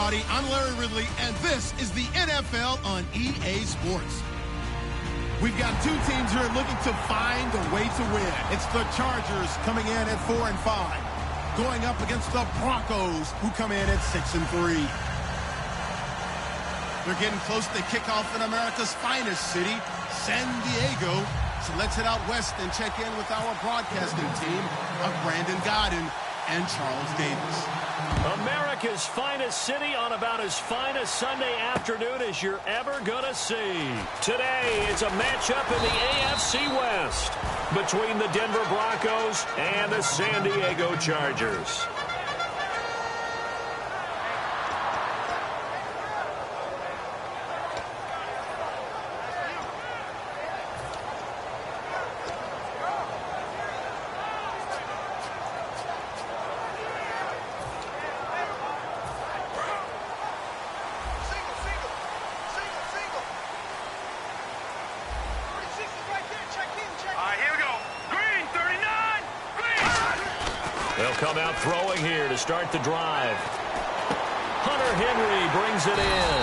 everybody. I'm Larry Ridley, and this is the NFL on EA Sports. We've got two teams here looking to find a way to win. It's the Chargers coming in at 4-5, going up against the Broncos, who come in at 6-3. They're getting close to kickoff in America's finest city, San Diego. So let's head out west and check in with our broadcasting team of Brandon Godden and Charles Davis. America's finest city on about as fine a Sunday afternoon as you're ever going to see. Today, it's a matchup in the AFC West between the Denver Broncos and the San Diego Chargers. Come out throwing here to start the drive. Hunter Henry brings it in.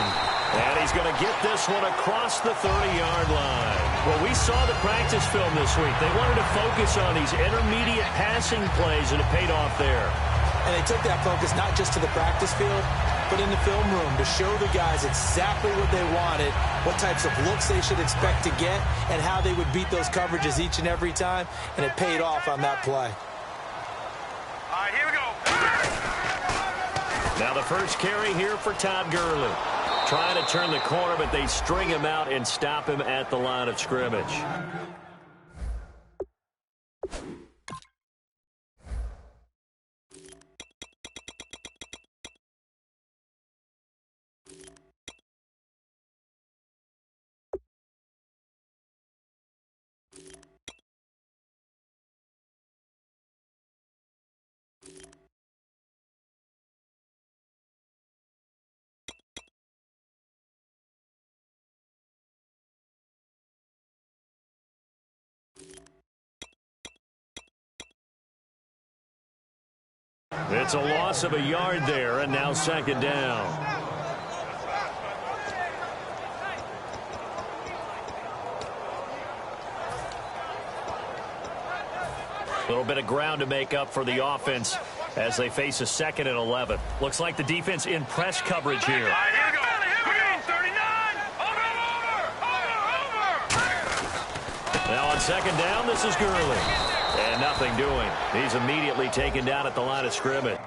And he's going to get this one across the 30-yard line. Well, we saw the practice film this week. They wanted to focus on these intermediate passing plays, and it paid off there. And they took that focus not just to the practice field, but in the film room to show the guys exactly what they wanted, what types of looks they should expect to get, and how they would beat those coverages each and every time. And it paid off on that play. Here we go. Now the first carry here for Todd Gurley. Trying to turn the corner, but they string him out and stop him at the line of scrimmage. It's a loss of a yard there, and now second down. A little bit of ground to make up for the offense as they face a 2nd and 11. Looks like the defense in press coverage here. Here we go. Green, 39. Over. Now on second down, this is Gurley. And nothing doing. He's immediately taken down at the line of scrimmage.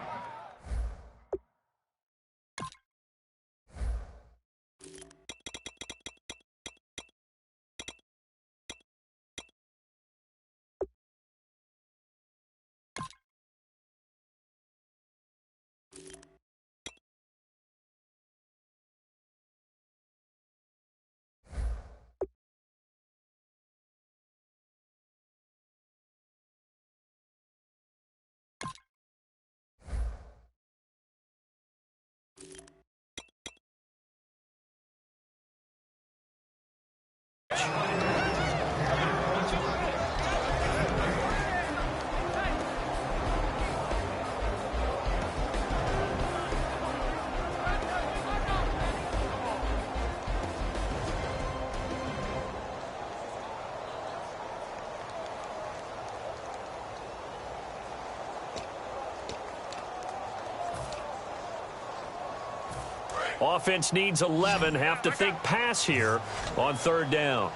Offense needs 11. Have to think pass here on third down.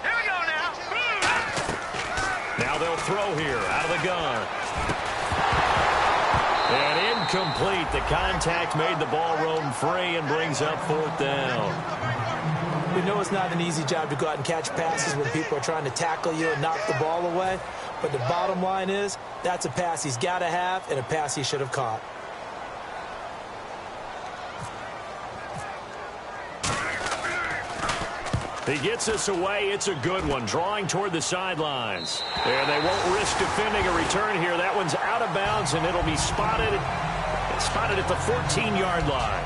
Here we go now. Now they'll throw here out of the gun. And incomplete. The contact made the ball roam free and brings up fourth down. We know it's not an easy job to go out and catch passes when people are trying to tackle you and knock the ball away. But the bottom line is, that's a pass he's got to have and a pass he should have caught. He gets this away. It's a good one. Drawing toward the sidelines. And they won't risk defending a return here. That one's out of bounds, and it'll be spotted at the 14-yard line.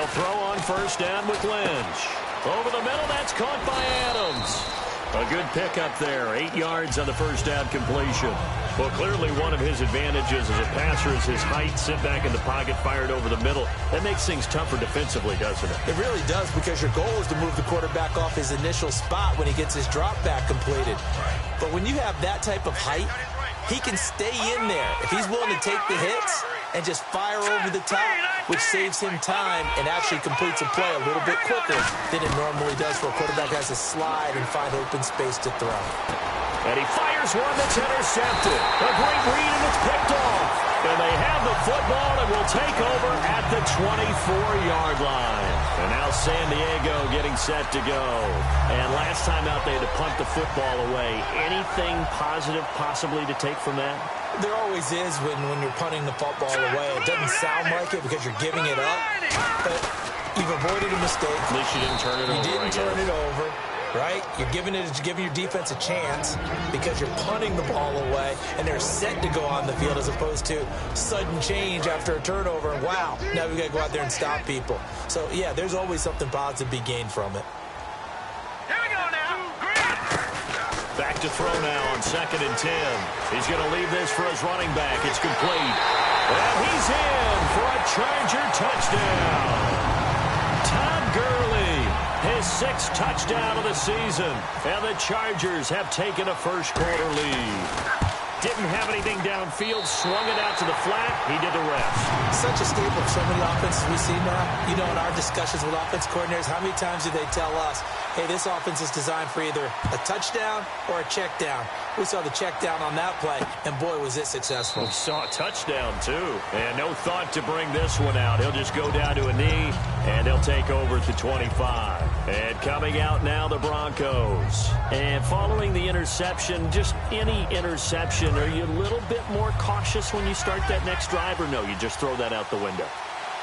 They'll throw on first down with Lynch. Over the middle, that's caught by Adams. A good pickup there, 8 yards on the first down completion. Well, clearly one of his advantages as a passer is his height, sit back in the pocket, fired over the middle. That makes things tougher defensively, doesn't it? It really does, because your goal is to move the quarterback off his initial spot when he gets his drop back completed. But when you have that type of height, he can stay in there if he's willing to take the hits and just fire over the top, which saves him time and actually completes a play a little bit quicker than it normally does for a quarterback who has to slide and find open space to throw. And he fires one that's intercepted. A great read, and it's picked off. And they have the football and will take over at the 24-yard line. And now San Diego getting set to go. And last time out, they had to punt the football away. Anything positive possibly to take from that? There always is when you're punting the football away. It doesn't sound like it because you're giving it up, but you've avoided a mistake. At least you didn't turn it over. You didn't turn it over, right? You're giving your defense a chance because you're punting the ball away, and they're set to go on the field as opposed to sudden change after a turnover. And wow, now we got to go out there and stop people. So, yeah, there's always something positive to be gained from it. Here we go now. Back to throw now on 2nd and 10. He's going to leave this for his running back. It's complete. And he's in for a Charger touchdown. Todd Gurley, his 6th touchdown of the season. And the Chargers have taken a first-quarter lead. Didn't have anything downfield, swung it out to the flat. He did the rest. Such a staple of so many offenses we see now. You know, in our discussions with offense coordinators, how many times do they tell us, hey, this offense is designed for either a touchdown or a check down. We saw the check down on that play, and boy, was it successful. We saw a touchdown, too. And no thought to bring this one out. He'll just go down to a knee, and they'll take over at the 25. And coming out now, the Broncos. And following the interception, just any interception, are you a little bit more cautious when you start that next drive, or no, you just throw that out the window?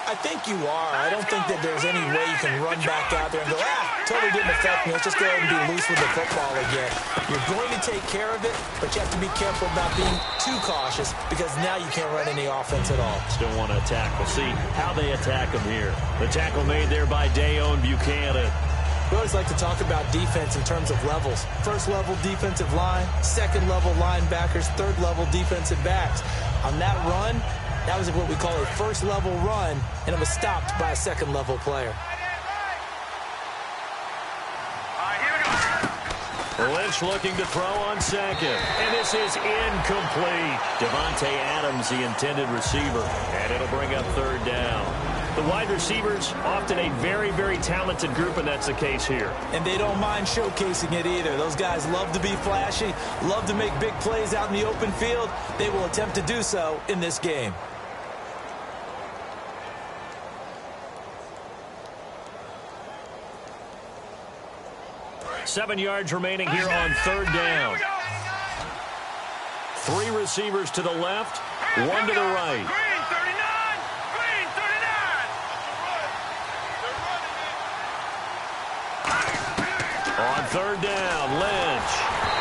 I think you are. I don't think that there's any way you can run back out there and go, totally didn't affect me. Let's just go ahead and be loose with the football again. You're going to take care of it, but you have to be careful about being too cautious because now you can't run any offense at all. Still want to attack. We'll see how they attack them here. The tackle made there by Dayon Buchanan. We always like to talk about defense in terms of levels. First level defensive line, second level linebackers, third level defensive backs. On that run, that was what we call a first level run, and it was stopped by a second level player. Lynch looking to throw on 2nd. And this is incomplete. Devontae Adams, the intended receiver. And it'll bring up 3rd down. The wide receivers, often a very, very talented group, and that's the case here. And they don't mind showcasing it either. Those guys love to be flashy, love to make big plays out in the open field. They will attempt to do so in this game. Seven yards remaining here on 3rd down. 3 receivers to the left, 1 to the right. On 3rd down, Lynch.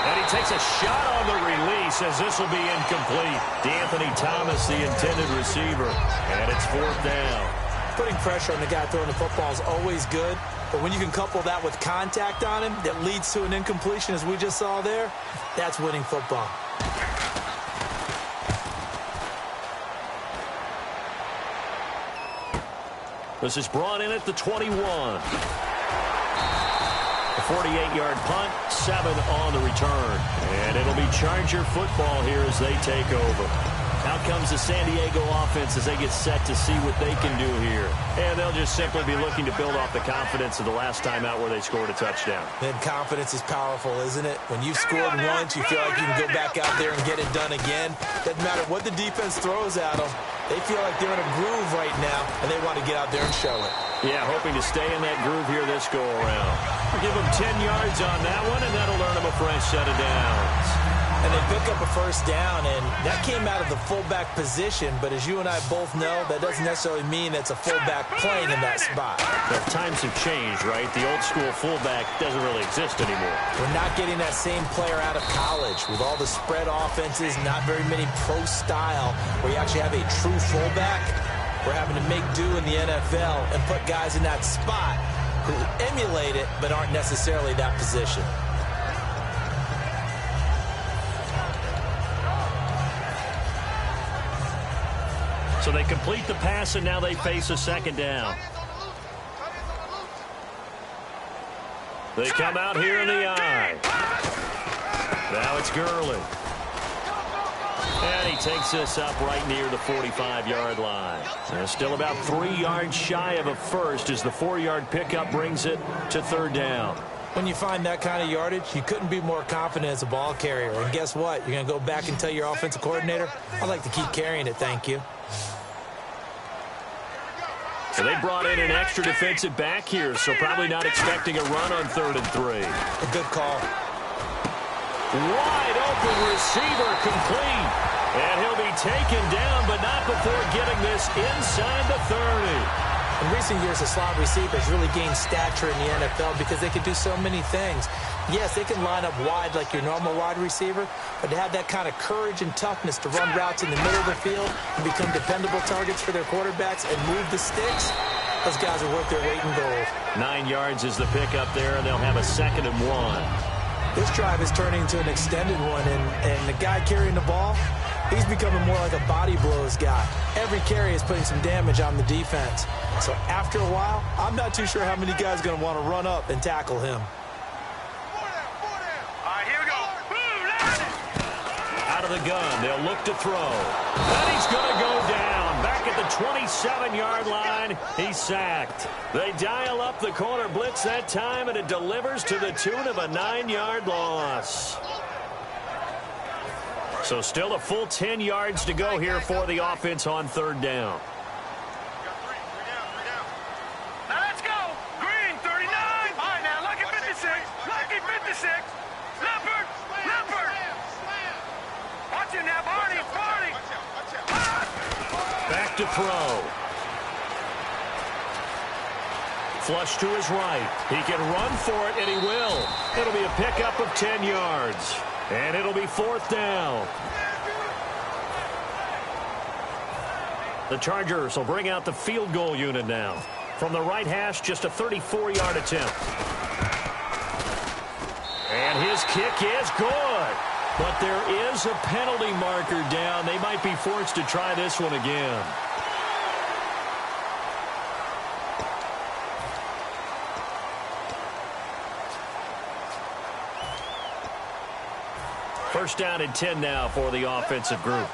And he takes a shot on the release as this will be incomplete. D'Anthony Thomas, the intended receiver. And it's 4th down. Putting pressure on the guy throwing the football is always good, but when you can couple that with contact on him that leads to an incompletion, as we just saw there, that's winning football. This is brought in at the 21. A 48-yard punt, 7 on the return. And it'll be Charger football here as they take over. Out comes the San Diego offense as they get set to see what they can do here. And they'll just simply be looking to build off the confidence of the last time out where they scored a touchdown. And confidence is powerful, isn't it? When you've scored once, you feel like you can go back out there and get it done again. Doesn't matter what the defense throws at them. They feel like they're in a groove right now, and they want to get out there and show it. Yeah, hoping to stay in that groove here this go-around. Give them 10 yards on that one, and that'll earn them a fresh set of downs. And they pick up a 1st down, and that came out of the fullback position. But as you and I both know, that doesn't necessarily mean it's a fullback playing in that spot. But times have changed, right? The old-school fullback doesn't really exist anymore. We're not getting that same player out of college. With all the spread offenses, not very many pro style, where you actually have a true fullback. We're having to make do in the NFL and put guys in that spot who emulate it but aren't necessarily that position. So they complete the pass, and now they face a second down. They come out here in the eye. Now it's Gurley. And he takes this up right near the 45-yard line. And still about 3 yards shy of a first as the 4-yard pickup brings it to third down. When you find that kind of yardage, you couldn't be more confident as a ball carrier. And guess what? You're going to go back and tell your offensive coordinator, I'd like to keep carrying it, thank you. So they brought in an extra defensive back here, so probably not expecting a run on 3rd and 3. A good call. Wide open receiver complete. And he'll be taken down, but not before getting this inside the 30. In recent years, the slot receivers really gained stature in the NFL because they can do so many things. Yes, they can line up wide like your normal wide receiver, but to have that kind of courage and toughness to run routes in the middle of the field and become dependable targets for their quarterbacks and move the sticks, those guys are worth their weight in gold. 9 yards is the pickup there, and they'll have a 2nd and 1. This drive is turning into an extended one, and the guy carrying the ball, he's becoming more like a body blows guy. Every carry is putting some damage on the defense. So after a while, I'm not too sure how many guys are going to want to run up and tackle him. All right, here we go. Out of the gun, they'll look to throw. And he's going to go down. Back at the 27-yard line, he's sacked. They dial up the corner blitz that time, and it delivers to the tune of a 9-yard loss. So still a full 10 yards to go here for the offense on 3rd down. Now let's go. Green, 39. All right, now lucky 56. Lucky 56. Leopard. Watch it now, Barney. Back to throw. Flush to his right. He can run for it, and he will. It'll be a pickup of 10 yards. And it'll be 4th down. The Chargers will bring out the field goal unit now. From the right hash, just a 34-yard attempt. And his kick is good. But there is a penalty marker down. They might be forced to try this one again. First down and 10 now for the offensive group.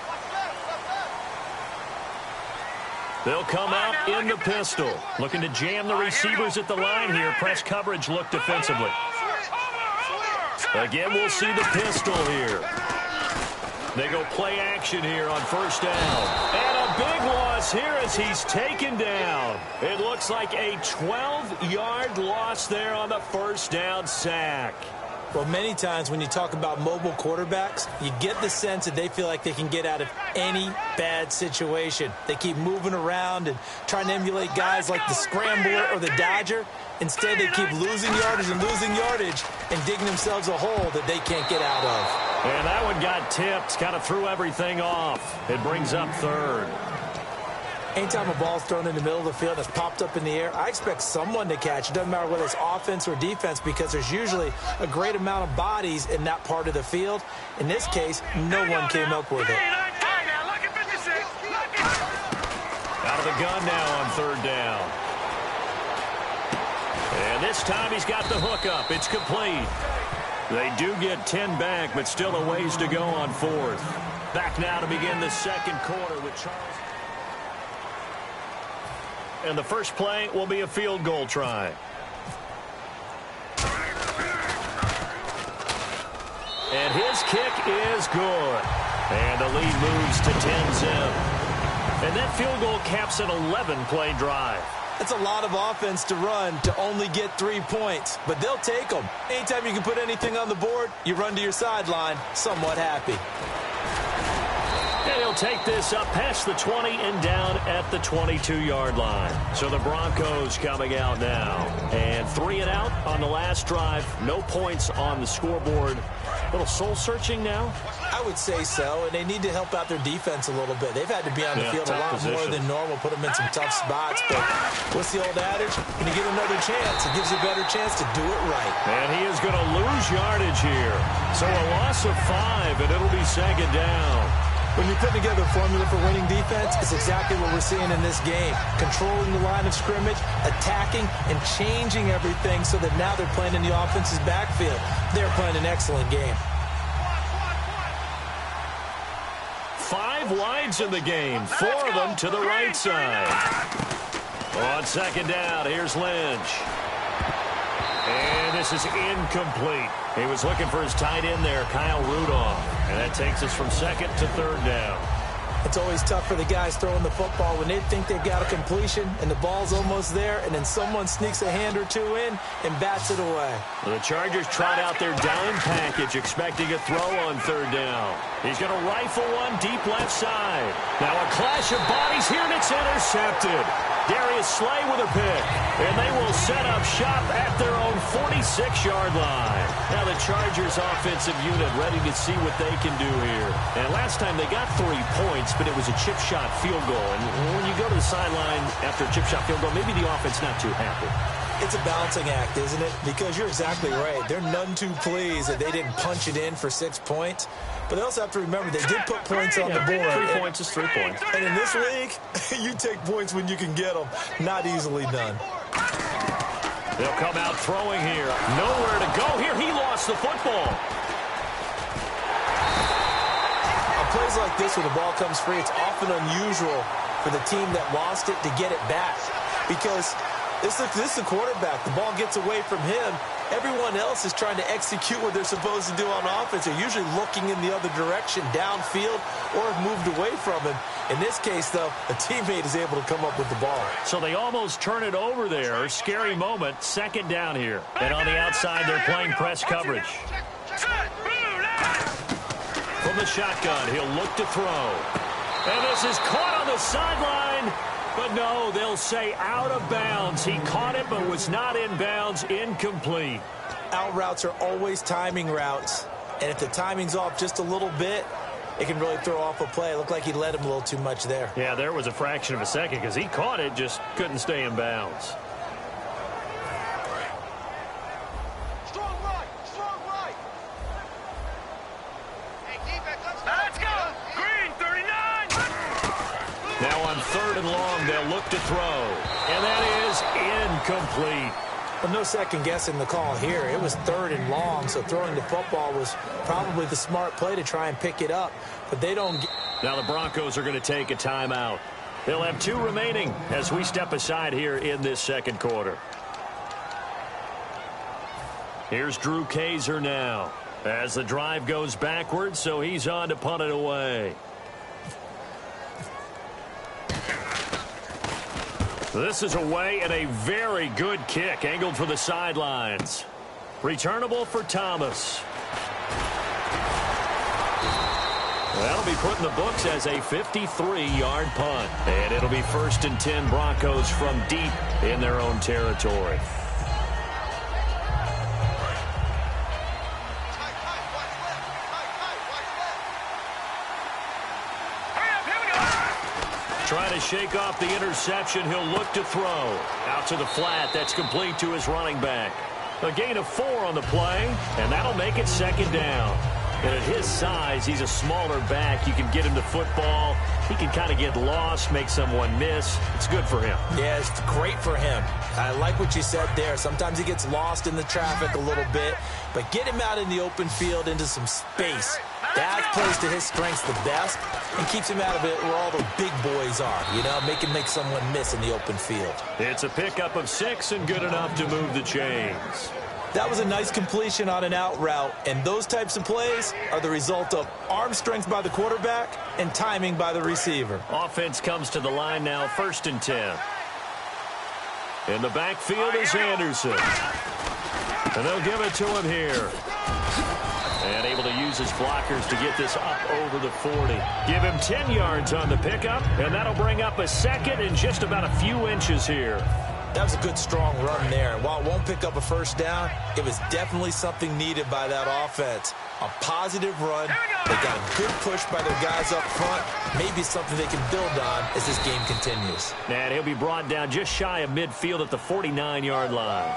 They'll come out in the pistol. Looking to jam the receivers at the line here. Press coverage look defensively. Again, we'll see the pistol here. They go play action here on 1st down. And a big loss here as he's taken down. It looks like a 12-yard loss there on the 1st down sack. Well, many times when you talk about mobile quarterbacks, you get the sense that they feel like they can get out of any bad situation. They keep moving around and trying to emulate guys like the Scrambler or the Dodger. Instead, they keep losing yardage and digging themselves a hole that they can't get out of. And that one got tipped, kind of threw everything off. It brings up 3rd. Anytime a ball's thrown in the middle of the field that's popped up in the air, I expect someone to catch. It doesn't matter whether it's offense or defense because there's usually a great amount of bodies in that part of the field. In this case, no one came up with it. Out of the gun now on 3rd down. And this time he's got the hook up. It's complete. They do get 10 back, but still a ways to go on 4th. Back now to begin the 2nd quarter with Charles. And the first play will be a field goal try. And his kick is good. And the lead moves to 10-zip. And that field goal caps an 11-play drive. That's a lot of offense to run to only get 3 points, but they'll take them. Anytime you can put anything on the board, you run to your sideline somewhat happy. And he'll take this up past the 20 and down at the 22-yard line. So the Broncos coming out now. And 3 and out on the last drive. No points on the scoreboard. A little soul-searching now? I would say so, and they need to help out their defense a little bit. They've had to be on the field a lot more than normal, put them in some tough spots. But what's the old adage? When you get another chance, it gives you a better chance to do it right. And he is going to lose yardage here. So a loss of 5, and it'll be second down. When you put together a formula for winning defense, it's exactly what we're seeing in this game. Controlling the line of scrimmage, attacking, and changing everything so that now they're playing in the offense's backfield. They're playing an excellent game. 5 wides in the game, 4 of them to the right side. On second down, here's Lynch. And this is incomplete. He was looking for his tight end there, Kyle Rudolph. And that takes us from second to third down. It's always tough for the guys throwing the football when they think they've got a completion and the ball's almost there, and then someone sneaks a hand or two in and bats it away. Well, the Chargers trot out their dime package, expecting a throw on third down. He's going to rifle one deep left side. Now a clash of bodies here, and it's intercepted. Darius Slay with a pick, and they will set up shop at their own 46-yard line. Now the Chargers offensive unit ready to see what they can do here. And last time they got 3 points, but it was a chip shot field goal. And when you go to the sideline after a chip shot field goal, maybe the offense not too happy. It's a balancing act, isn't it? Because you're exactly right. They're none too pleased that they didn't punch it in for 6 points. But they also have to remember they did put points on the board. 3 points is 3 points. And in this league, you take points when you can get them. Not easily done. They'll come out throwing here. Nowhere to go here. He lost the football. On plays like this where the ball comes free, it's often unusual for the team that lost it to get it back. Because this is the quarterback. The ball gets away from him. Everyone else is trying to execute what they're supposed to do on offense. They're usually looking in the other direction, downfield, or have moved away from him. In this case, though, a teammate is able to come up with the ball. So they almost turn it over there. Scary moment. Second down here. And on the outside, they're playing press coverage. From the shotgun, he'll look to throw. And this is caught on the sideline. But no, they'll say out of bounds. He caught it but was not in bounds. Incomplete. Out routes are always timing routes. And if the timing's off just a little bit, it can really throw off a play. It looked like he led him a little too much there. Yeah, there was a fraction of a second because he caught it, just couldn't stay in bounds. Strong right, strong right. Hey, defense, let's go. Green, 39. Now on third and long, they'll look to throw. And that is incomplete. Well, no second guessing the call here. It was third and long, so throwing the football was probably the smart play to try and pick it up. But they don't get... Now the Broncos are going to take a timeout. They'll have 2 remaining as we step aside here in this second quarter. Here's Drew Kaiser now as the drive goes backwards, so he's on to punt it away. This is away and a very good kick angled for the sidelines. Returnable for Thomas. That'll be put in the books as a 53-yard punt. And it'll be 1st and 10 Broncos from deep in their own territory. Trying to shake off the interception. He'll look to throw. Out to the flat. That's complete to his running back. A gain of 4 on the play, and that'll make it second down. And at his size, he's a smaller back. You can get him to football. He can kind of get lost, make someone miss. It's good for him. Yeah, it's great for him. I like what you said there. Sometimes he gets lost in the traffic a little bit, but get him out in the open field into some space. That plays to his strengths the best and keeps him out of it where all the big boys are, you know, make someone miss in the open field. It's a pickup of 6 and good enough to move the chains. That was a nice completion on an out route, and those types of plays are the result of arm strength by the quarterback and timing by the receiver. Offense comes to the line now, 1st and 10. In the backfield is Anderson. And they'll give it to him here. And able to use his blockers to get this up over the 40. Give him 10 yards on the pickup, and that'll bring up a second and just about a few inches here. That was a good, strong run there. And while it won't pick up a first down, it was definitely something needed by that offense. A positive run. They got a good push by their guys up front. Maybe something they can build on as this game continues. And he'll be brought down just shy of midfield at the 49-yard line.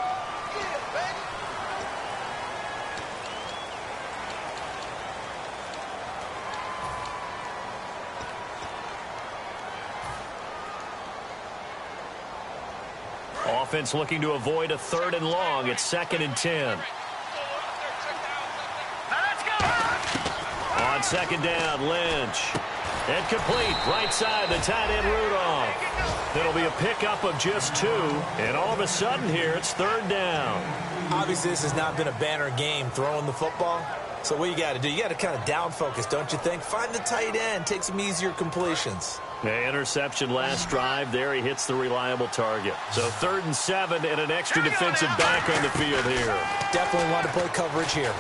Offense looking to avoid a 3rd and long. It's 2nd and 10. On 2nd down, Lynch. And complete, right side, the tight end, Rudolph. It'll be a pickup of just 2. And all of a sudden here, it's 3rd down. Obviously, this has not been a banner game throwing the football. So what you got to do, you got to kind of down focus, don't you think? Find the tight end, take some easier completions. The interception last drive. There he hits the reliable target. So 3rd and 7 and an extra defensive back on the field here. Definitely want to play coverage here.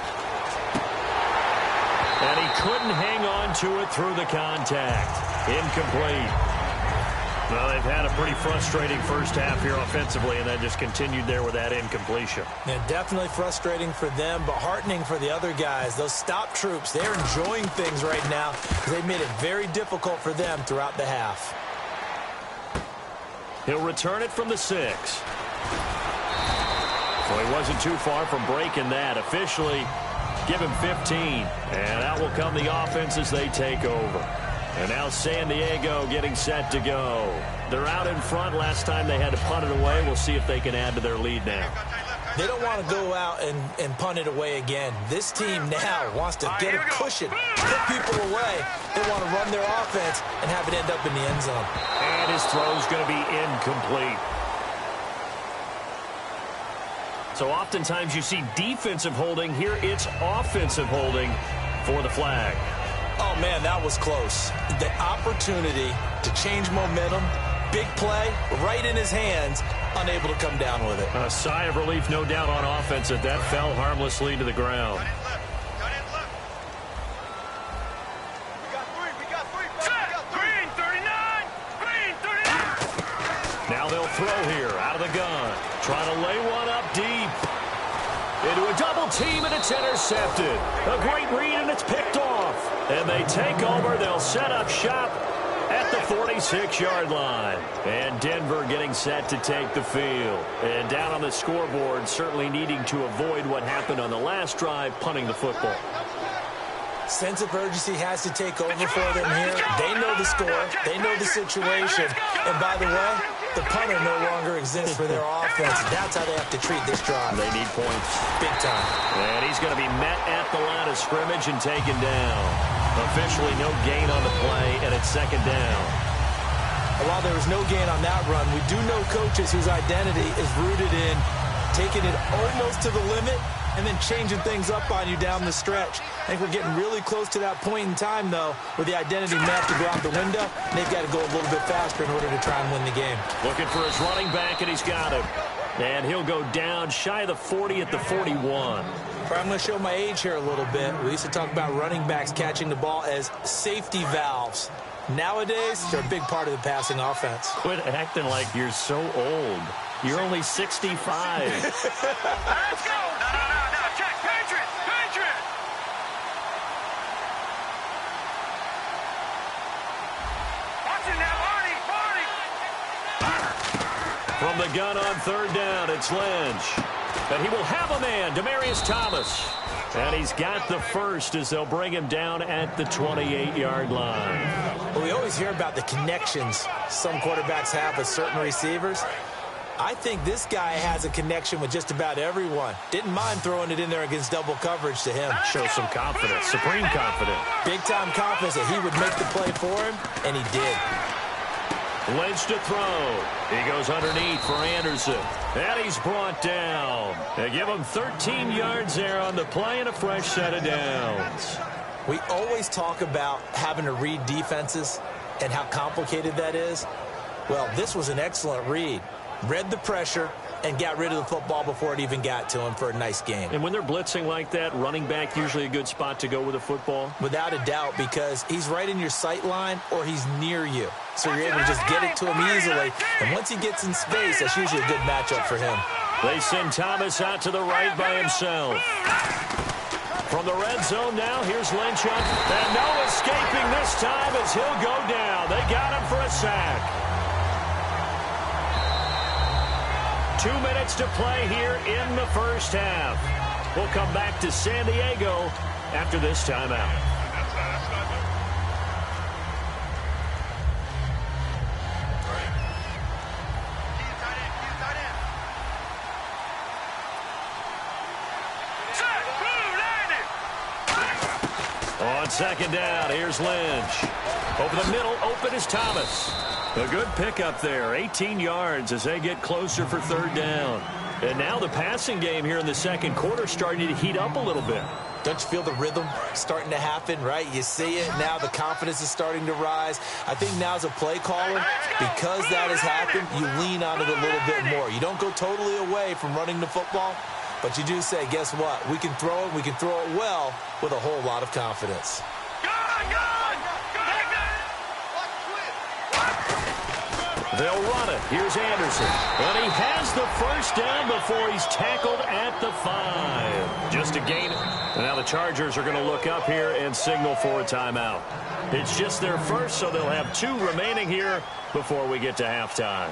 And he couldn't hang on to it through the contact. Incomplete. Well, they've had a pretty frustrating first half here offensively, and that just continued there with that incompletion. Yeah, definitely frustrating for them, but heartening for the other guys. Those stop troops, they're enjoying things right now because they've made it very difficult for them throughout the half. He'll return it from the 6. So he wasn't too far from breaking that. Officially, give him 15. And out will come the offense as they take over. And now San Diego getting set to go. They're out in front. Last time they had to punt it away. We'll see if they can add to their lead now. They don't want to go out and punt it away again. This team now wants to get a cushion, put people away. They want to run their offense and have it end up in the end zone. And his throw's going to be incomplete. So oftentimes you see defensive holding. Here it's offensive holding for the flag. Oh, man, that was close. The opportunity to change momentum, big play, right in his hands, unable to come down with it. A sigh of relief, no doubt, on offense that fell harmlessly to the ground. Green 39! Green 39! Now they'll throw here out of the gun. Trying to lay one up deep. Into a double team, and it's intercepted. A great read, and it's picked off. And they take over. They'll set up shop at the 46-yard line. And Denver getting set to take the field. And down on the scoreboard, certainly needing to avoid what happened on the last drive, punting the football. Sense of urgency has to take over for them here. They know the score. They know the situation. And by the way, the punter no longer exists for their offense. That's how they have to treat this drive. They need points. Big time. And he's going to be met at the line of scrimmage and taken down. Officially no gain on the play, and it's 2nd down. While there was no gain on that run, we do know coaches whose identity is rooted in taking it almost to the limit and then changing things up on you down the stretch. I think we're getting really close to that point in time, though, where the identity may have to go out the window, and they've got to go a little bit faster in order to try and win the game. Looking for his running back, and he's got him. And he'll go down shy of the 40 at the 41. I'm going to show my age here a little bit. We used to talk about running backs catching the ball as safety valves. Nowadays, they're a big part of the passing offense. Quit acting like you're so old. You're only 65. Let's go! No, check. Patriot! Watch it now, Barney! From the gun on 3rd down, it's Lynch. And he will have a man, Demaryius Thomas. And he's got the first as they'll bring him down at the 28-yard line. Well, we always hear about the connections some quarterbacks have with certain receivers. I think this guy has a connection with just about everyone. Didn't mind throwing it in there against double coverage to him. Shows some confidence, supreme confidence. Big-time confidence that he would make the play for him, and he did. Lynch to throw. He goes underneath for Anderson. And he's brought down. They give him 13 yards there on the play and a fresh set of downs. We always talk about having to read defenses and how complicated that is. Well, this was an excellent read. Read the pressure, and got rid of the football before it even got to him for a nice gain. And when they're blitzing like that, running back usually a good spot to go with a football? Without a doubt, because he's right in your sight line or he's near you. So you're able to just get it to him easily. And once he gets in space, that's usually a good matchup for him. They send Thomas out to the right by himself. From the red zone now, here's Lynch up. And no escaping this time as he'll go down. They got him for a sack. 2 minutes to play here in the first half. We'll come back to San Diego after this timeout. On second down, here's Lynch. Over the middle, open is Thomas. A good pickup there, 18 yards as they get closer for third down. And now the passing game here in the second quarter starting to heat up a little bit. Don't you feel the rhythm starting to happen, right? You see it now, the confidence is starting to rise. I think now as a play caller, because that has happened, you lean on it a little bit more. You don't go totally away from running the football, but you do say, guess what? We can throw it, we can throw it well with a whole lot of confidence. They'll run it. Here's Anderson. And he has the first down before he's tackled at the 5. Just a gain. And now the Chargers are going to look up here and signal for a timeout. It's just their first, so they'll have 2 remaining here before we get to halftime.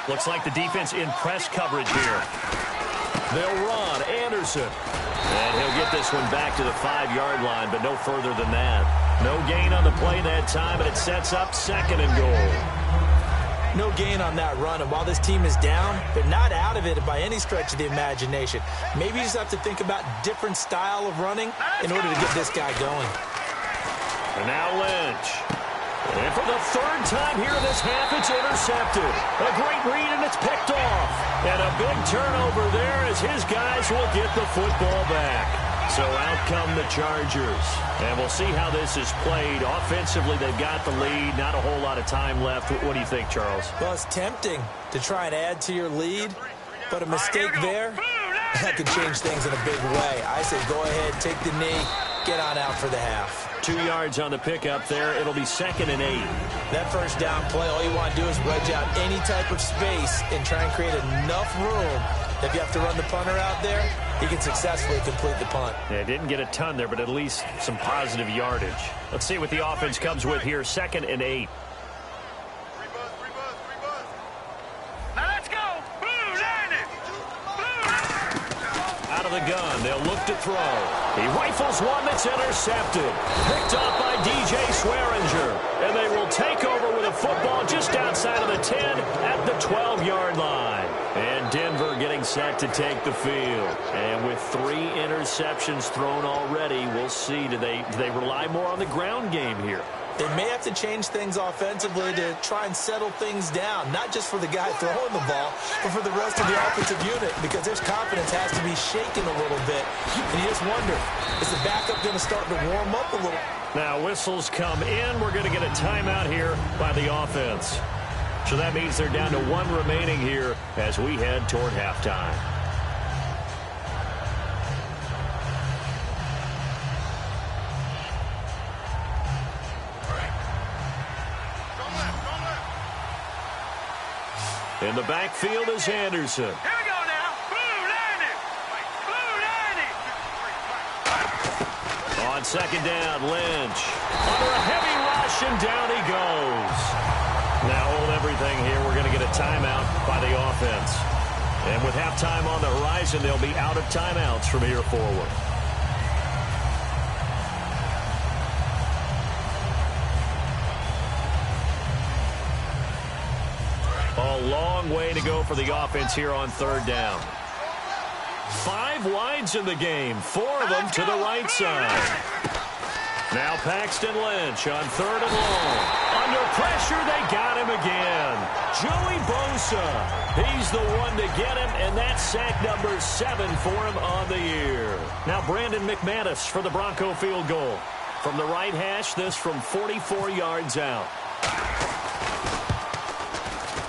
Looks like the defense in press coverage here. They'll run. Anderson. And he'll get this one back to the 5-yard line, but no further than that. No gain on the play that time, and it sets up second and goal. No gain on that run, and while this team is down, they're not out of it by any stretch of the imagination. Maybe you just have to think about different style of running in order to get this guy going. And now Lynch. And for the third time here in this half, it's intercepted. A great read, and it's picked off. And a big turnover there as his guys will get the football back. So out come the Chargers. And we'll see how this is played. Offensively, they've got the lead. Not a whole lot of time left. What do you think, Charles? Well, it's tempting to try and add to your lead, but a mistake there, that could change things in a big way. I say go ahead, take the knee, get on out for the half. 2 yards on the pickup there. It'll be 2nd and 8. That first down play, all you want to do is wedge out any type of space and try and create enough room. If you have to run the punter out there, he can successfully complete the punt. Yeah, didn't get a ton there, but at least some positive yardage. Let's see what the offense comes with here. 2nd and 8. Now let's go. Blue, line it. Out of the gun, they'll look to throw. He rifles one that's intercepted. Picked off by DJ Swearinger. And they will take over with a football just outside of the 10 at the 12-yard line. And Denver getting set to take the field. And with 3 interceptions thrown already, we'll see. Do they rely more on the ground game here? They may have to change things offensively to try and settle things down, not just for the guy throwing the ball, but for the rest of the offensive unit, because their confidence has to be shaken a little bit. And you just wonder, is the backup going to start to warm up a little? Now whistles come in. We're going to get a timeout here by the offense. So that means they're down to 1 remaining here as we head toward halftime. In the backfield is Anderson. Here we go now. Blue, line it. Blue, line it. On second down, Lynch. Under a heavy rush, and down he goes. Now hold everything here. We're going to get a timeout by the offense. And with halftime on the horizon, they'll be out of timeouts from here forward. A long way to go for the offense here on third down. 5 wides in the game, 4 of them to the right side. Now Paxton Lynch on 3rd and long. Under pressure, they got him again. Joey Bosa, he's the one to get him, and that's sack number 7 for him on the year. Now Brandon McManus for the Bronco field goal. From the right hash, this from 44 yards out.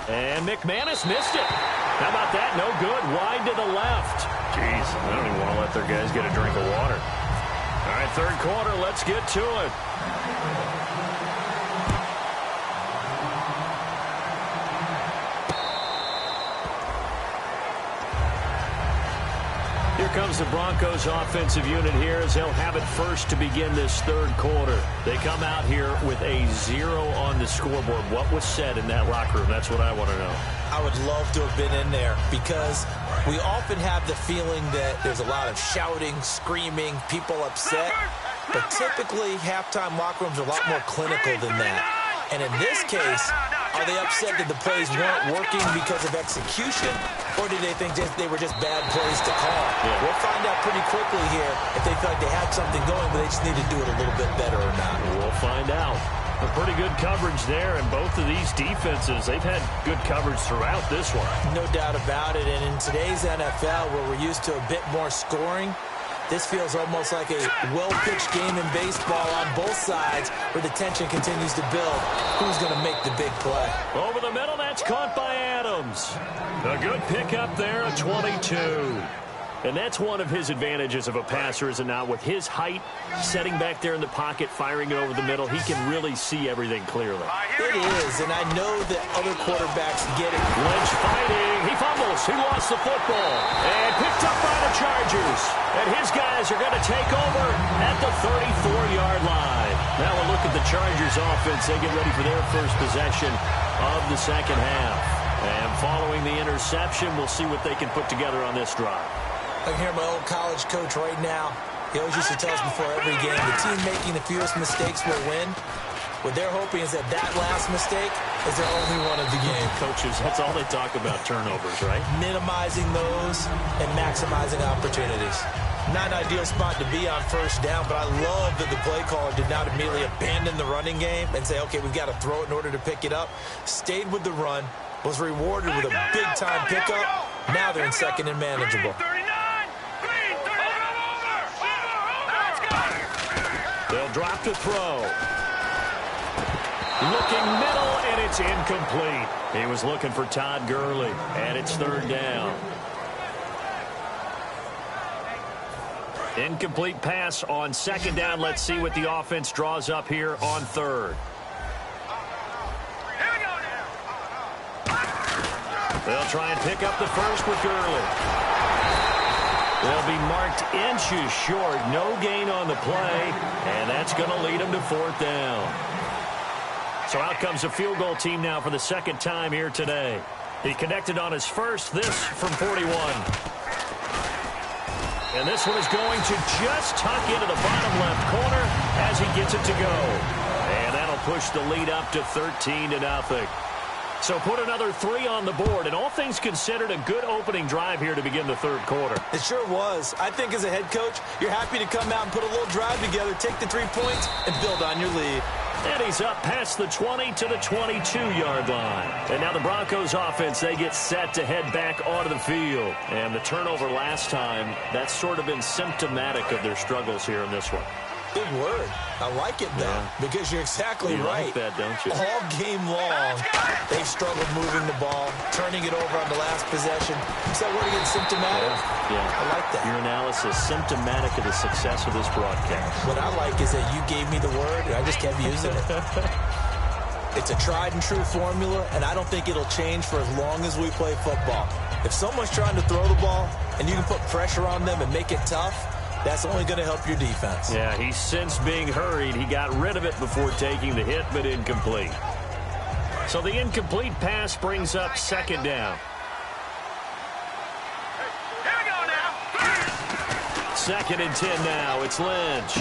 And McManus missed it. How about that? No good. Wide to the left. Jeez, I don't even want to let their guys get a drink of water. All right, third quarter, let's get to it. Here comes the Broncos offensive unit here as they'll have it first to begin this third quarter. They come out here with a 0 on the scoreboard. What was said in that locker room? That's what I want to know. I would love to have been in there because we often have the feeling that there's a lot of shouting, screaming, people upset. But typically, halftime locker rooms are a lot more clinical than that. And in this case, are they upset that the plays weren't working because of execution, or did they think they were just bad plays to call? Yeah. We'll find out pretty quickly here if they feel like they had something going, but they just need to do it a little bit better or not. We'll find out. A pretty good coverage there, and both of these defenses, they've had good coverage throughout this one. No doubt about it, and in today's NFL, where we're used to a bit more scoring, this feels almost like a well-pitched game in baseball on both sides where the tension continues to build. Who's going to make the big play? Over the middle, that's caught by Adams. A good pickup there, a 22. And that's one of his advantages of a passer, is it not? With his height, setting back there in the pocket, firing it over the middle, he can really see everything clearly. It is, and I know that other quarterbacks get it. Lynch fighting. He fumbles. He lost the football. And picked up by the Chargers. And his guys are going to take over at the 34-yard line. Now we'll look at the Chargers offense. They get ready for their first possession of the second half. And following the interception, we'll see what they can put together on this drive. I can hear my old college coach right now. He always used to tell us before every game, the team making the fewest mistakes will win. What they're hoping is that last mistake is their only one of the game. Coaches, that's all they talk about, turnovers, right? Minimizing those and maximizing opportunities. Not an ideal spot to be on first down, but I love that the play caller did not immediately abandon the running game and say, okay, we've got to throw it in order to pick it up. Stayed with the run, was rewarded with a big-time pickup. Now they're in second and manageable. They'll drop to throw. Looking middle, and it's incomplete. He was looking for Todd Gurley, and it's third down. Incomplete pass on second down. Let's see what the offense draws up here on third. They'll try and pick up the first with Gurley. They'll be marked inches short. No gain on the play, and that's going to lead them to fourth down. So out comes a field goal team now for the second time here today. He connected on his first, this from 41. And this one is going to just tuck into the bottom left corner as he gets it to go. And that'll push the lead up to 13-0. So put another 3 on the board, and all things considered, a good opening drive here to begin the third quarter. It sure was. I think as a head coach, you're happy to come out and put a little drive together, take the 3 points, and build on your lead. And he's up past the 20 to the 22-yard line. And now the Broncos offense, they get set to head back onto the field. And the turnover last time, that's sort of been symptomatic of their struggles here in this one. Good word. I like it, though, because you're exactly right. You like that, don't you? All game long, they've struggled moving the ball, turning it over on the last possession. Is that word again, symptomatic? Yeah. I like that. Your analysis, symptomatic of the success of this broadcast. What I like is that you gave me the word, and I just kept using it. It's a tried-and-true formula, and I don't think it'll change for as long as we play football. If someone's trying to throw the ball, and you can put pressure on them and make it tough, that's only going to help your defense. Yeah, he's since being hurried. He got rid of it before taking the hit, but incomplete. So the incomplete pass brings up second down. Here we go now. Second and 10 now. It's Lynch.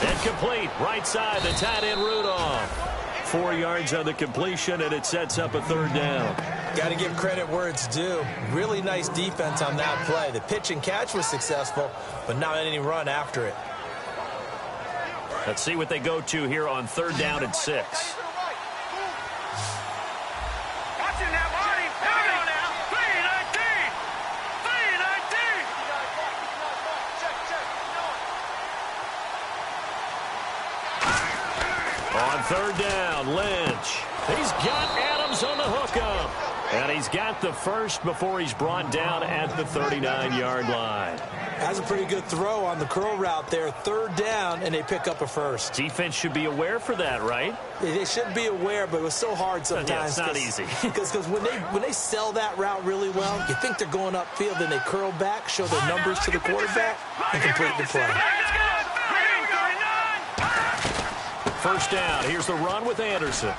Incomplete. Right side, the tight end Rudolph. 4 yards on the completion, and it sets up a third down. Got to give credit where it's due. Really nice defense on that play. The pitch and catch was successful, but not any run after it. Let's see what they go to here on third down and 6. Watching that body. Here we go now. 3-19. 3-19. third down, Lynch. He's got Adams on the hookup. And he's got the first before he's brought down at the 39-yard line. That's a pretty good throw on the curl route there. Third down, and they pick up a first. Defense should be aware for that, right? They should be aware, but it was so hard sometimes. Yeah, it's not easy. Because when they sell that route really well, you think they're going upfield, then they curl back, show their numbers to the quarterback, and complete the play. First down. Here's the run with Anderson.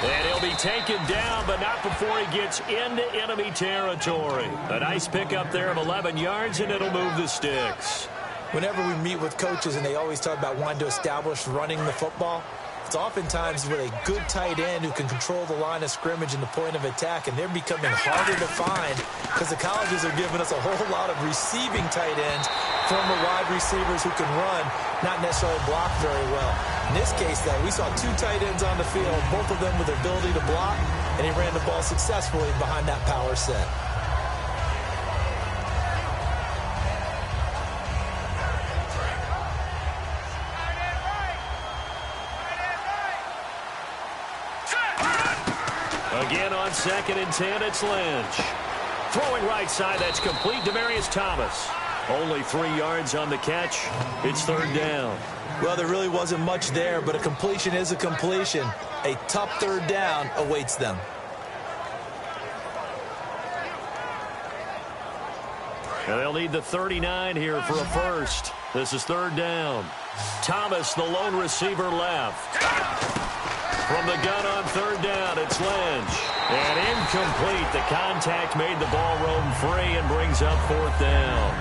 And he'll be taken down, but not before he gets into enemy territory. A nice pickup there of 11 yards, and it'll move the sticks. Whenever we meet with coaches, and they always talk about wanting to establish running the football, it's oftentimes with a good tight end who can control the line of scrimmage and the point of attack, and they're becoming harder to find because the colleges are giving us a whole lot of receiving tight ends, former wide receivers who can run, not necessarily block very well. In this case, though, we saw two tight ends on the field, both of them with the ability to block, and he ran the ball successfully behind that power set. Again on 2nd and 10, it's Lynch. Throwing right side, that's complete. Demaryius Thomas. Only 3 yards on the catch. It's third down. Well, there really wasn't much there, but a completion is a completion. A tough third down awaits them. And they'll need the 39 here for a first. This is third down. Thomas, the lone receiver, left. From the gun on third down, it's Lynch. And incomplete. The contact made the ball roam free and brings up fourth down.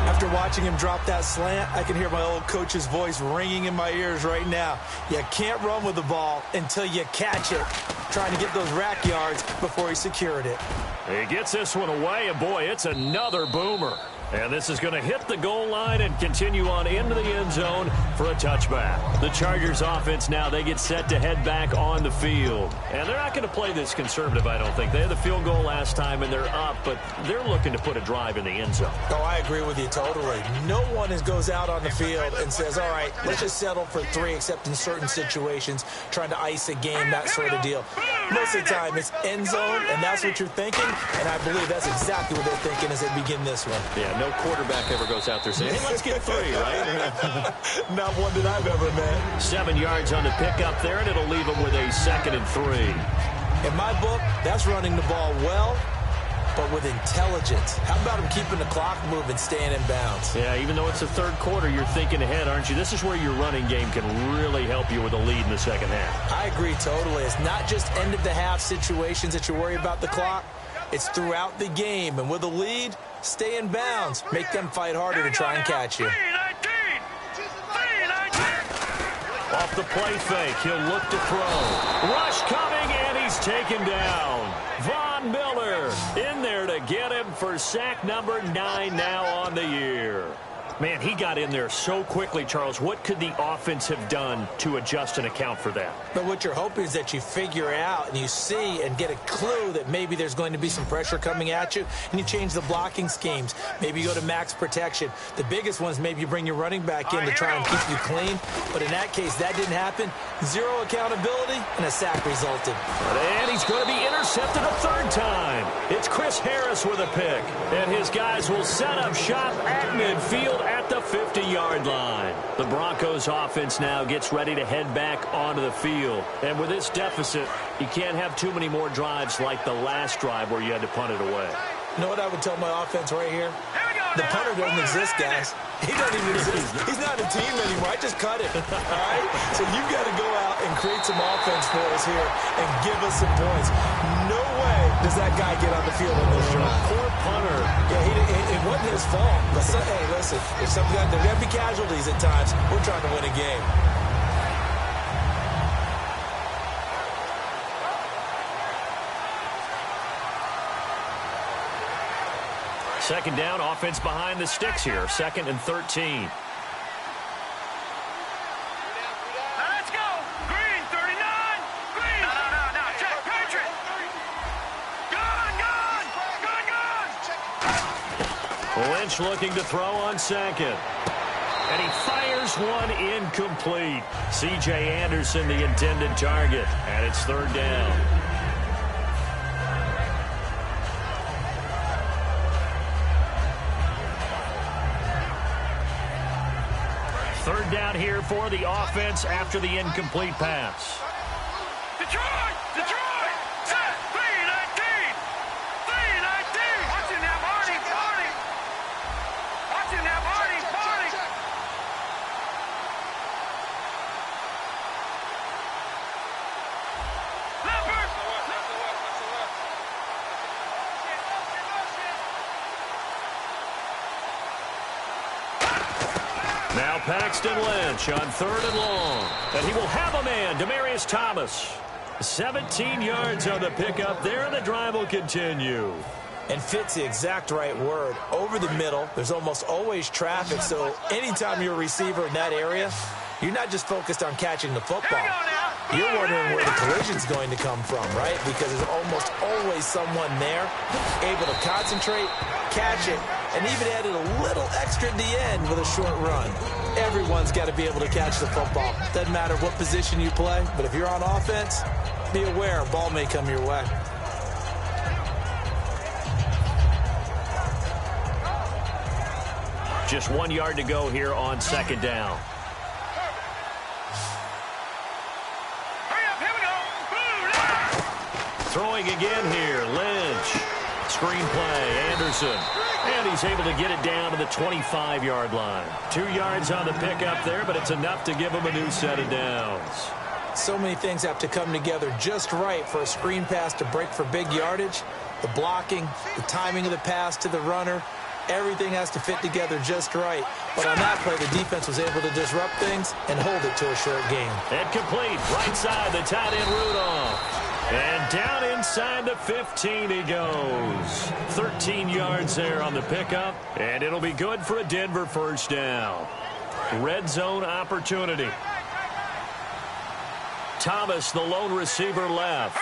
After watching him drop that slant, I can hear my old coach's voice ringing in my ears right now. You can't run with the ball until you catch it. Trying to get those rack yards before he secured it. He gets this one away, and boy, it's another boomer. And this is going to hit the goal line and continue on into the end zone for a touchback. The Chargers offense now, they get set to head back on the field. And they're not going to play this conservative, I don't think. They had the field goal last time, and they're up, but they're looking to put a drive in the end zone. Oh, I agree with you totally. No one goes out on the field and says, all right, let's just settle for 3, except in certain situations, trying to ice a game, that sort of deal. Most of the time, it's end zone, and that's what you're thinking, and I believe that's exactly what they're thinking as they begin this one. Yeah, no quarterback ever goes out there saying, hey, let's get 3, right? Not one that I've ever met. 7 yards on the pickup there, and it'll leave them with a 2nd and 3. In my book, that's running the ball well, but with intelligence. How about him keeping the clock moving, staying in bounds? Yeah, even though it's the third quarter, you're thinking ahead, aren't you? This is where your running game can really help you with a lead in the second half. I agree totally. It's not just end-of-the-half situations that you worry about the clock. It's throughout the game, and with a lead, stay in bounds. Make them fight harder to try and catch you. Off the play fake, he'll look to throw. Rush coming, and he's taken down. Von Miller in there to get him for sack number 9 now on the year. Man, he got in there so quickly, Charles. What could the offense have done to adjust and account for that? But what you're hoping is that you figure out and you see and get a clue that maybe there's going to be some pressure coming at you, and you change the blocking schemes. Maybe you go to max protection. The biggest ones, maybe you bring your running back in to try and keep you clean. But in that case, that didn't happen. 0 accountability, and a sack resulted. And he's going to be intercepted a third time. It's Chris Harris with a pick. And his guys will set up shop at midfield at the 50-yard line. The Broncos offense now gets ready to head back onto the field. And with this deficit, you can't have too many more drives like the last drive where you had to punt it away. You know what I would tell my offense right here? The punter doesn't exist, guys. He doesn't even exist. He's not a team anymore. I just cut it. All right? So you've got to go out and create some offense for us here and give us some points. No way does that guy get on the field on this drive. Poor punter. Yeah, it wasn't his fault. But hey, listen, if something there got to be casualties at times. We're trying to win a game. Second down, offense behind the sticks here. 2nd and 13. Let's go. Green, 39. Green. No. Check. Patriot. Gun. Lynch looking to throw on 2nd. And he fires one incomplete. C.J. Anderson, the intended target, and it's third down. Third down here for the offense after the incomplete pass. Detroit! Detroit! Set! 3-19! 3-19! Watching that Marty! Marty! Watching that Marty! Marty! Leopard! Now Paxton Lynch on third and long. And he will have a man, Demaryius Thomas. 17 yards on the pickup there, and the drive will continue. And fit's the exact right word. Over the middle, there's almost always traffic, so anytime you're a receiver in that area, you're not just focused on catching the football. You're wondering where the collision's going to come from, right? Because there's almost always someone there able to concentrate, catch it, and even added a little extra at the end with a short run. Everyone's got to be able to catch the football. Doesn't matter what position you play, but if you're on offense, be aware a ball may come your way. Just 1 yard to go here on second down. Throwing again here, Lynch. Screenplay, Anderson. And he's able to get it down to the 25-yard line. 2 yards on the pickup there, but it's enough to give him a new set of downs. So many things have to come together just right for a screen pass to break for big yardage. The blocking, the timing of the pass to the runner, everything has to fit together just right. But on that play, the defense was able to disrupt things and hold it to a short gain. And complete, right side, the tight end Rudolph. And down inside the 15 he goes. 13 yards there on the pickup, and it'll be good for a Denver first down. Red zone opportunity. Thomas, the lone receiver, left.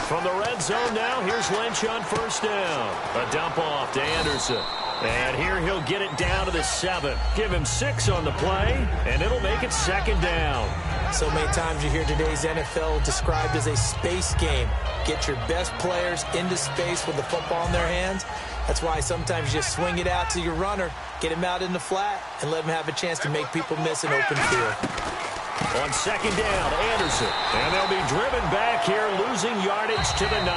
From the red zone now, here's Lynch on first down. A dump off to Anderson. And here he'll get it down to the 7. Give him 6 on the play, and it'll make it second down. So many times you hear today's NFL described as a space game. Get your best players into space with the football in their hands. That's why sometimes you just swing it out to your runner, get him out in the flat, and let him have a chance to make people miss an open field. On second down, Anderson. And they'll be driven back here, losing yardage to the 9.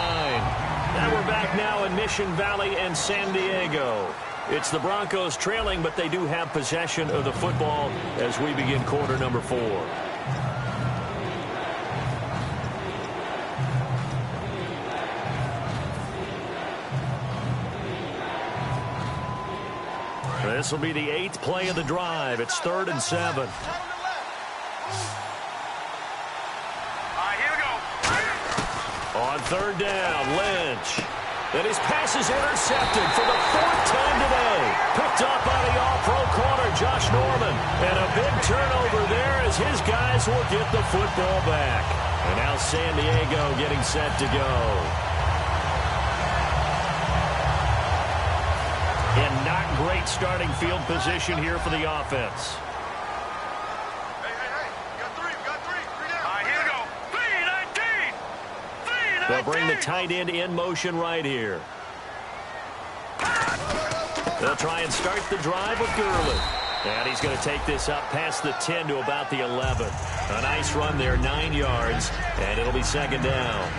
And we're back now in Mission Valley and San Diego. It's the Broncos trailing, but they do have possession of the football as we begin quarter number 4. This will be the 8th play of the drive. It's 3rd and 7. On third down, Lynch. And his pass is intercepted for the 4th time today. Picked up by the all-pro corner, Josh Norman. And a big turnover there as his guys will get the football back. And now San Diego getting set to go. In not great starting field position here for the offense. They'll bring the tight end in motion right here. They'll try and start the drive with Gurley. And he's going to take this up past the 10 to about the 11. A nice run there, 9 yards, and it'll be second down.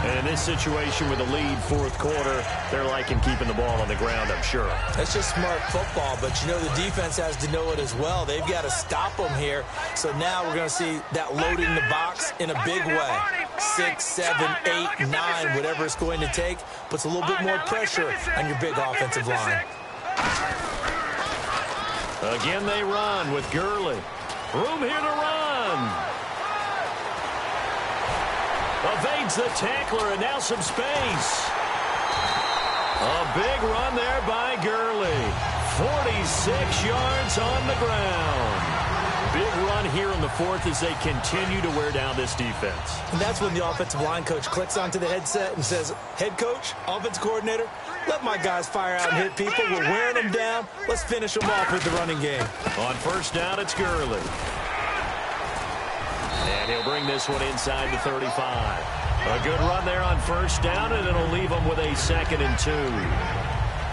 And in this situation with a lead 4th quarter, they're liking keeping the ball on the ground, I'm sure. That's just smart football, but you know the defense has to know it as well. They've got to stop them here. So now we're going to see that loading the box in a big way. 6, 7, 8, 9, whatever it's going to take, puts a little bit more pressure on your big offensive line. Again they run with Gurley. Room here to run. Evades the tackler, and now some space. A big run there by Gurley. 46 yards on the ground. big run here in the fourth as they continue to wear down this defense. And that's when the offensive line coach clicks onto the headset and says, head coach, offensive coordinator, let my guys fire out and hit people. We're wearing them down. Let's finish them off with the running game. On first down, it's Gurley. And he'll bring this one inside the 35. A good run there on first down, and it'll leave them with a 2nd and 2.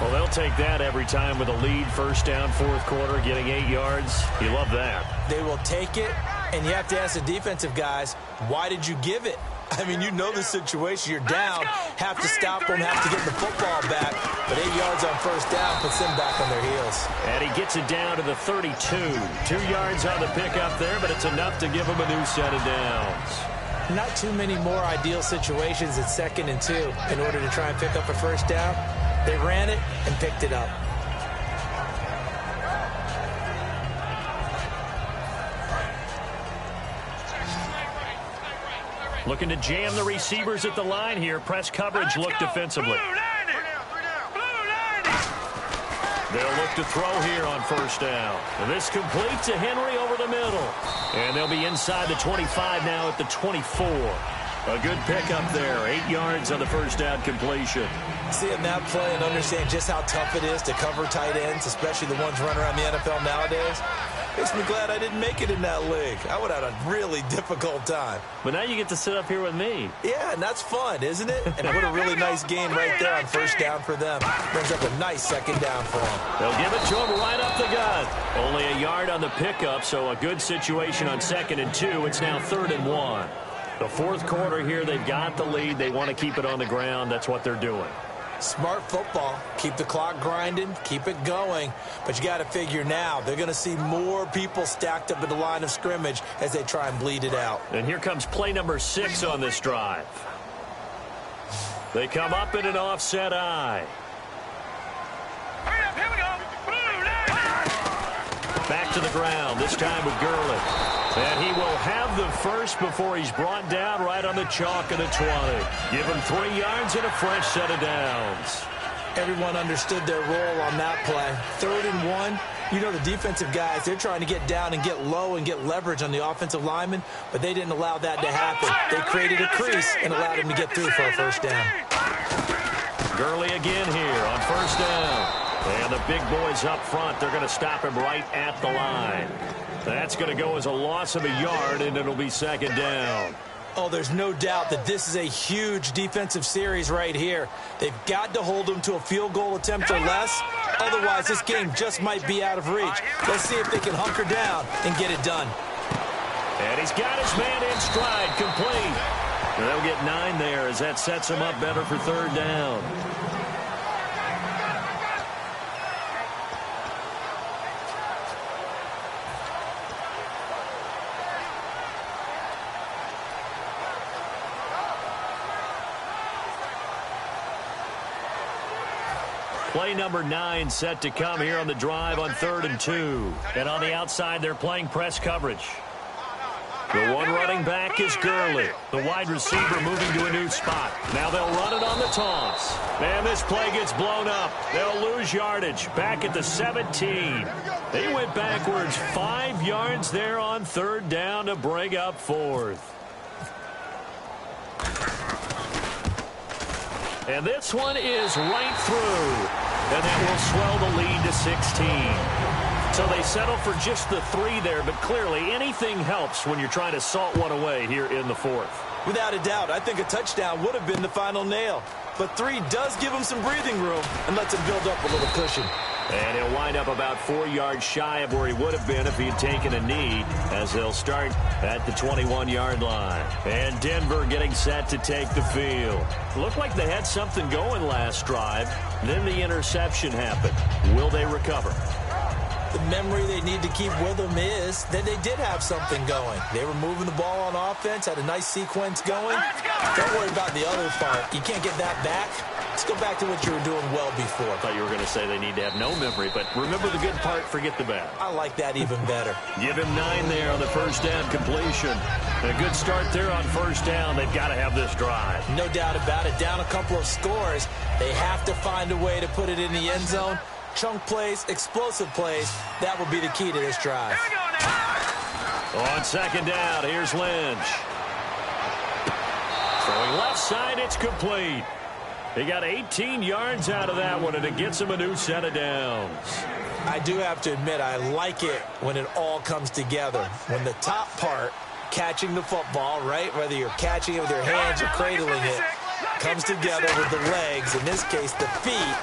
Well, they'll take that every time with a lead, first down, fourth quarter, getting 8 yards. You love that. They will take it, and you have to ask the defensive guys, why did you give it? I mean, you know the situation. You're down, have to stop them, have to get the football back. But 8 yards on first down puts them back on their heels. And he gets it down to the 32. 2 yards on the pickup there, but it's enough to give him a new set of downs. Not too many more ideal situations at 2nd and 2 in order to try and pick up a first down. They ran it and picked it up. Looking to jam the receivers at the line here. Press coverage look defensively. They'll look to throw here on first down. And this complete to Henry over the middle. And they'll be inside the 25 now at the 24. A good pickup there. 8 yards on the first down completion. Seeing that play and understand just how tough it is to cover tight ends, especially the ones running around the NFL nowadays, makes me glad I didn't make it in that league. I would have had a really difficult time. But now you get to sit up here with me. Yeah, and that's fun, isn't it? And what a really nice gain right there on first down for them. Brings up a nice 2nd down for them. They'll give it to him right up the gut. Only a yard on the pickup, so a good situation on 2nd and 2. It's now 3rd and 1. The fourth quarter here, they've got the lead. They want to keep it on the ground. That's what they're doing. Smart football. Keep the clock grinding. Keep it going. But you got to figure now, they're going to see more people stacked up at the line of scrimmage as they try and bleed it out. And here comes play number 6 on this drive. They come up in an offset eye. Here we go. Back to the ground, this time with Gurley. And he will have the first before he's brought down right on the chalk of the 20. Give him 3 yards and a fresh set of downs. Everyone understood their role on that play. 3rd and 1. You know the defensive guys, they're trying to get down and get low and get leverage on the offensive lineman, but they didn't allow that to happen. They created a crease and allowed him to get through for a first down. Gurley again here on first down. And the big boys up front, they're going to stop him right at the line. That's going to go as a loss of a yard, and it'll be 2nd down. Oh, there's no doubt that this is a huge defensive series right here. They've got to hold them to a field goal attempt or less. Otherwise, this game just might be out of reach. Let's see if they can hunker down and get it done. And he's got his man in stride, complete. And they'll get 9 there as that sets him up better for 3rd down. Play number 9 set to come here on the drive on 3rd and 2. And on the outside, they're playing press coverage. The one running back is Gurley. The wide receiver moving to a new spot. Now they'll run it on the toss. And this play gets blown up. They'll lose yardage. Back at the 17. They went backwards 5 yards there on 3rd down to bring up 4th. And this one is right through. And that will swell the lead to 16. So they settle for just the 3 there, but clearly anything helps when you're trying to salt one away here in the 4th. Without a doubt, I think a touchdown would have been the final nail. But 3 does give him some breathing room and lets him build up a little cushion. And he'll wind up about 4 yards shy of where he would have been if he had taken a knee, as they'll start at the 21-yard line. And Denver getting set to take the field. Looked like they had something going last drive. Then the interception happened. Will they recover? The memory they need to keep with them is that they did have something going. They were moving the ball on offense, had a nice sequence going. Don't worry about the other part. You can't get that back. Let's go back to what you were doing well before. I thought you were going to say they need to have no memory, but remember the good part, forget the bad. I like that even better. Give him 9 there on the first down completion. A good start there on first down. They've got to have this drive. No doubt about it. Down a couple of scores. They have to find a way to put it in the end zone. Chunk plays, explosive plays. That will be the key to this drive. On second down, here's Lynch. Throwing left side, it's complete. He got 18 yards out of that one, and it gets him a new set of downs. I do have to admit, I like it when it all comes together. When the top part, catching the football, right, whether you're catching it with your hands or cradling it, comes together with the legs, in this case the feet,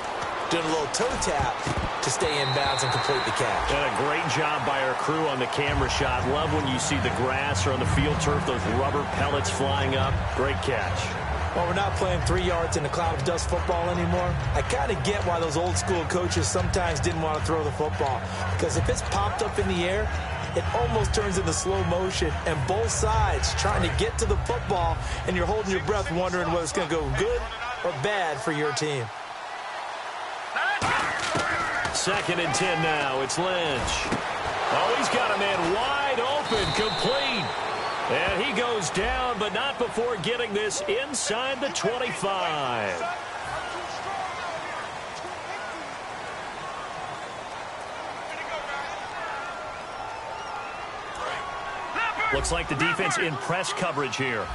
doing a little toe tap to stay in bounds and complete the catch. And a great job by our crew on the camera shot. Love when you see the grass or on the field turf, those rubber pellets flying up. Great catch. Well, we're not playing 3 yards in a cloud of dust football anymore. I kind of get why those old school coaches sometimes didn't want to throw the football. Because if it's popped up in the air, it almost turns into slow motion. And both sides trying to get to the football, and you're holding your breath wondering whether it's going to go good or bad for your team. 2nd and 10 now. It's Lynch. Oh, he's got a man wide open, complete. And he goes down, but not before getting this inside the 25. Looks like the defense in press coverage here.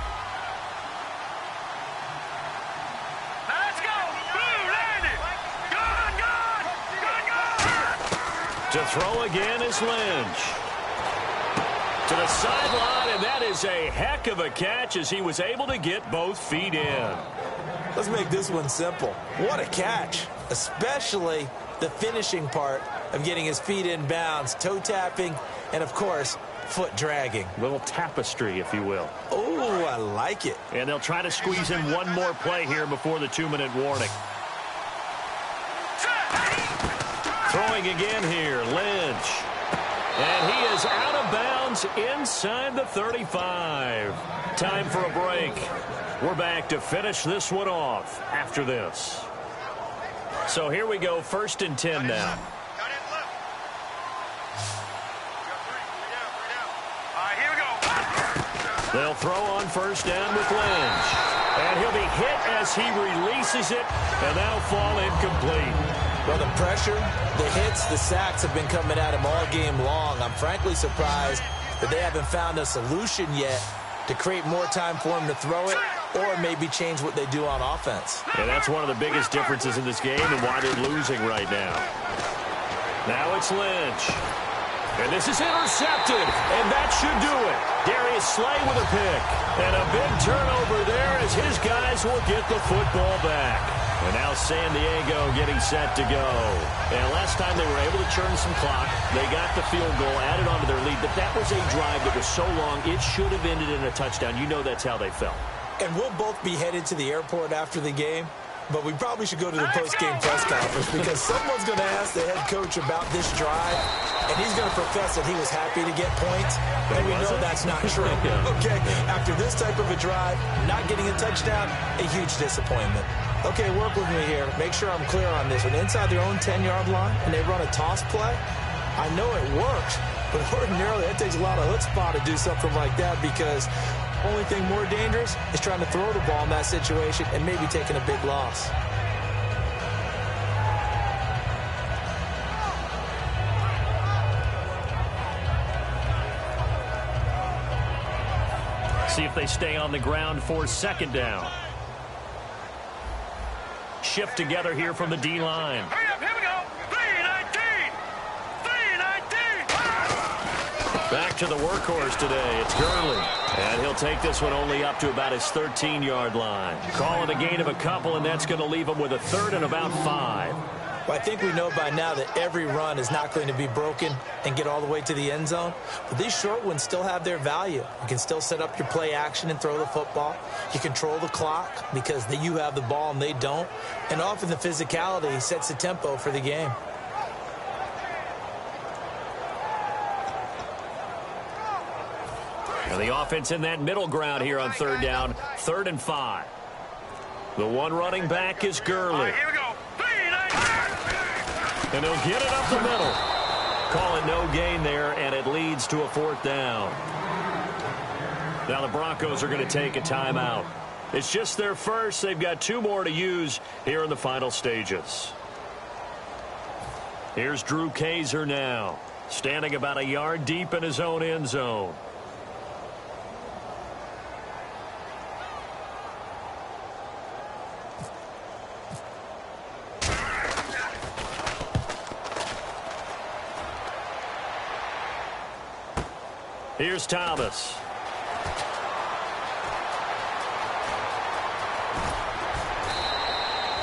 To throw again is Lynch. To the sideline, and that is a heck of a catch as he was able to get both feet in. Let's make this one simple. What a catch, especially the finishing part of getting his feet in bounds, toe tapping, and of course, foot dragging. Little tapestry, if you will. Oh, I like it. And they'll try to squeeze in one more play here before the 2-minute warning. Throwing again here, Lynch. And he is out of bounds inside the 35. Time for a break. We're back to finish this one off after this. So here we go, 1st and 10 now. They'll throw on 1st down with Lynch. And he'll be hit as he releases it, and now fall incomplete. Well, the pressure, the hits, the sacks have been coming at him all game long. I'm frankly surprised that they haven't found a solution yet to create more time for him to throw it or maybe change what they do on offense. And that's one of the biggest differences in this game and why they're losing right now. Now it's Lynch. And this is intercepted, and that should do it. Darius Slay with a pick. And a big turnover there as his guys will get the football back. And now San Diego getting set to go. And last time they were able to churn some clock. They got the field goal, added on to their lead. But that was a drive that was so long, it should have ended in a touchdown. You know that's how they felt. And we'll both be headed to the airport after the game. But we probably should go to the post-game press conference because someone's going to ask the head coach about this drive, and he's going to profess that he was happy to get points, and we know that's not true. Okay, after this type of a drive, not getting a touchdown, a huge disappointment. Okay, work with me here. Make sure I'm clear on this. When inside their own 10-yard line and they run a toss play, I know it works, but ordinarily that takes a lot of chutzpah to do something like that because only thing more dangerous is trying to throw the ball in that situation and maybe taking a big loss. See if they stay on the ground for 2nd down. Shift together here from the D-line. Hurry up, here we go. 3-19. 3-19. Back to the workhorse today. It's Gurley. And he'll take this one only up to about his 13-yard line. Call it a gain of a couple, and that's going to leave him with a 3rd and about 5. Well, I think we know by now that every run is not going to be broken and get all the way to the end zone. But these short ones still have their value. You can still set up your play action and throw the football. You control the clock because you have the ball and they don't. And often the physicality sets the tempo for the game. And the offense in that middle ground here on 3rd down, 3rd and 5. The one running back is Gurley. Here we go. 3-19. And he'll get it up the middle. Call it no gain there, and it leads to a 4th down. Now the Broncos are going to take a timeout. It's just their first. They've got 2 more to use here in the final stages. Here's Drew Kaiser now, standing about a yard deep in his own end zone. Here's Thomas.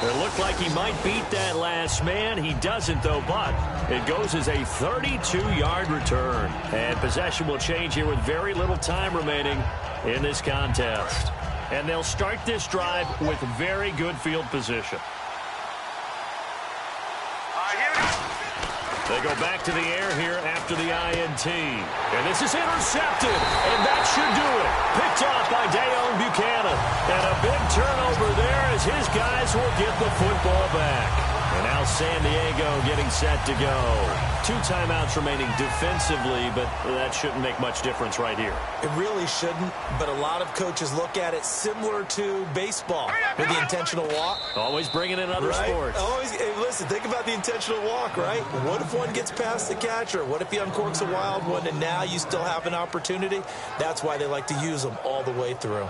It looked like he might beat that last man. He doesn't, though, but it goes as a 32-yard return. And possession will change here with very little time remaining in this contest. And they'll start this drive with very good field position. They go back to the air here after the INT. And this is intercepted. And that should do it. Picked off by Dayon Buchanan. And a big turnover there as his guys will get the football back. And now San Diego getting set to go. 2 timeouts remaining defensively, but that shouldn't make much difference right here. It really shouldn't, but a lot of coaches look at it similar to baseball with the intentional walk. Always bringing in other sports. Hey, listen, think about the intentional walk, right? What if one gets past the catcher? What if he uncorks a wild one and now you still have an opportunity? That's why they like to use them all the way through.